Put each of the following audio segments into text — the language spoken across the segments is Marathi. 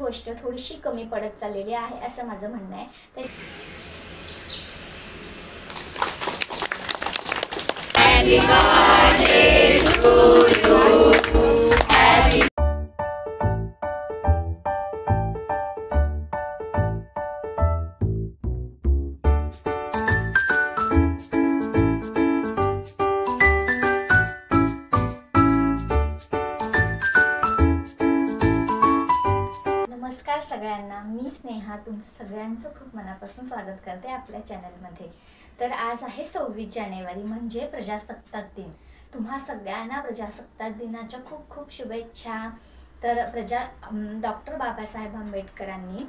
गोष्ट थोडीशी कमी पडत चाललेली आहे असं माझं म्हणणं आहे। Happy birthday to you. Happy नमस्कार सगळ्यांना, मी स्नेहा तुमचं सगळ्यांचं खूप मनापासून स्वागत करते आपल्या चॅनलमध्ये। तर आज आहे 26 जानेवारी म्हणजे प्रजासत्ताक दिन। तुम्हा सगळ्यांना प्रजासत्ताक दिनाच्या खूप खूप शुभेच्छा। तर डॉक्टर बाबासाहेब आंबेडकरांनी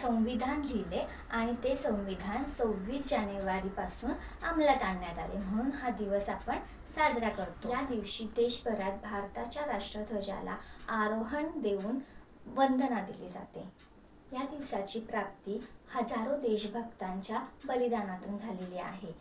संविधान लिहिले आणि ते संविधान 26 जानेवारीपासून अंमलात आणण्यात आले, म्हणून हा दिवस आपण साजरा करतो। या दिवशी देशभरात भारताच्या राष्ट्रध्वजाला आरोहण देऊन वंदना दिली जाते। या दिवसाची प्राप्ती हजारो देशभक्तांच्या बलिदानातून झालेली आहे।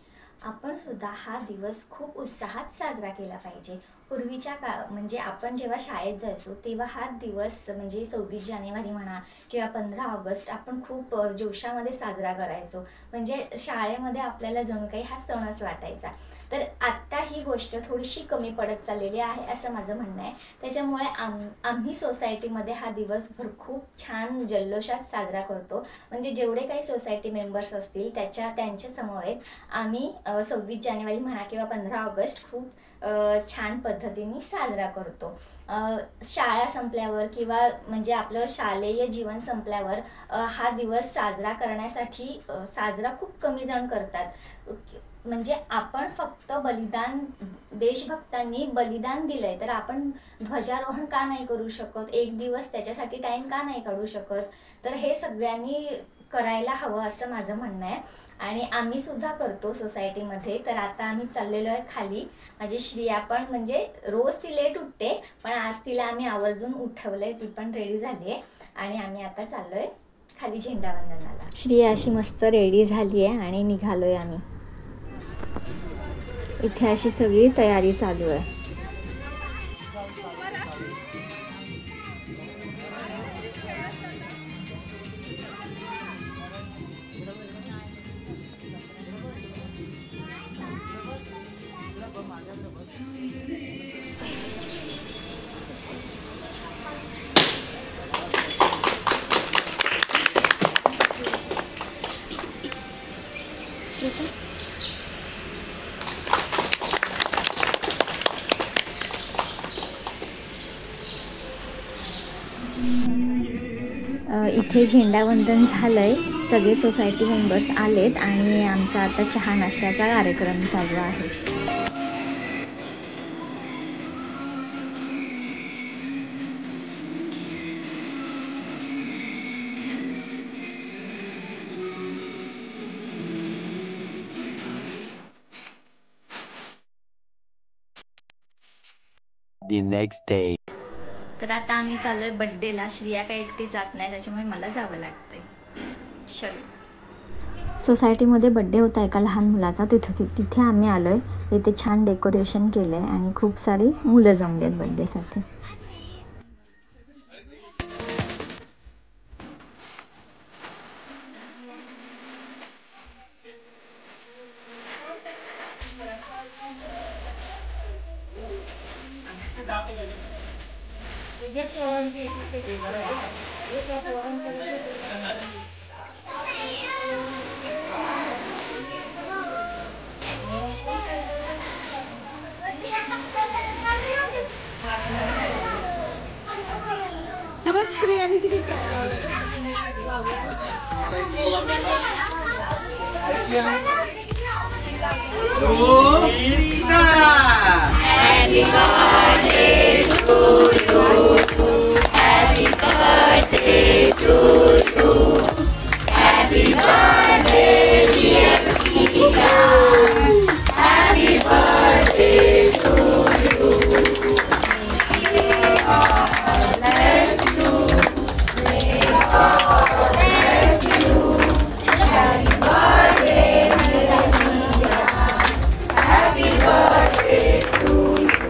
आपण सुद्धा हा दिवस खूप उत्साहात साजरा केला पाहिजे। पूर्वीच्या म्हणजे आपण जेव्हा शाळेत जायचो तेव्हा हा दिवस म्हणजे 26 जानेवारी म्हणा किंवा 15 ऑगस्ट आपण खूप जोशामध्ये साजरा करायचो, म्हणजे शाळेमध्ये आपल्याला जणू काही हा सणच वाटायचा। तर आत्ता ही गोष्ट थोडीशी कमी पडत चाललेली आहे असं माझं म्हणणं आहे। त्याच्यामुळे आम्ही सोसायटीमध्ये हा दिवसभर खूप छान जल्लोषात साजरा करतो, म्हणजे जेवढे काही सोसायटी मेंबर्स असतील त्यांच्या समवेत आम्ही 26 जानेवारी म्हणा किंवा 15 ऑगस्ट खूप छान पद्धतीने साजरा करतो। शाळा संपल्यावर किंवा म्हणजे आपलं शालेय जीवन संपल्यावर हा दिवस साजरा करण्यासाठी साजरा खूप कमी जण करतात। म्हणजे आपण फक्त देशभक्तांनी बलिदान दिलंय तर आपण ध्वजारोहण का नाही करू शकत, एक दिवस त्याच्यासाठी टाइम का नाही काढू शकत? तर हे सगळ्यांनी करायला हवं असं माझं म्हणणं आहे आणि आम्ही सुद्धा करतो सोसायटीमध्ये। तर आता आम्ही चाललेलो आहे खाली। माझी श्रिया पण म्हणजे रोज ती लेट उठते, पण आज तिला आम्ही आवर्जून उठवलंय, ती पण रेडी झाली आहे आणि आम्ही आता चाललोय खाली झेंडावंदनाला। श्रिया अशी मस्त रेडी झाली आहे आणि निघालोय आम्ही। इथे अशी सगळी तयारी चालू आहे। इथे झेंडावंदन झालंय, सगळे सोसायटी मेंबर्स आलेत आणि आमचा आता चहा नाश्त्याचा कार्यक्रम चालू आहे। The next day. तर आता आम्ही चाललोय बर्थडेला। श्रिया काही एकटी जात नाही, त्याच्यामुळे मला जावं लागतंय। सोसायटीमध्ये बर्थडे होता एका लहान मुलाचा, तिथे आम्ही आलोय। इथे छान डेकोरेशन केलंय आणि खूप सारी मुलं जमलेत बर्थडेसाठी। Happy birthday to you. Happy birthday to you. Happy birthday dear Priya. Happy birthday to you. May God bless you. May God bless you. Happy birthday dear Priya. Happy birthday to you.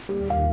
नमस्कार.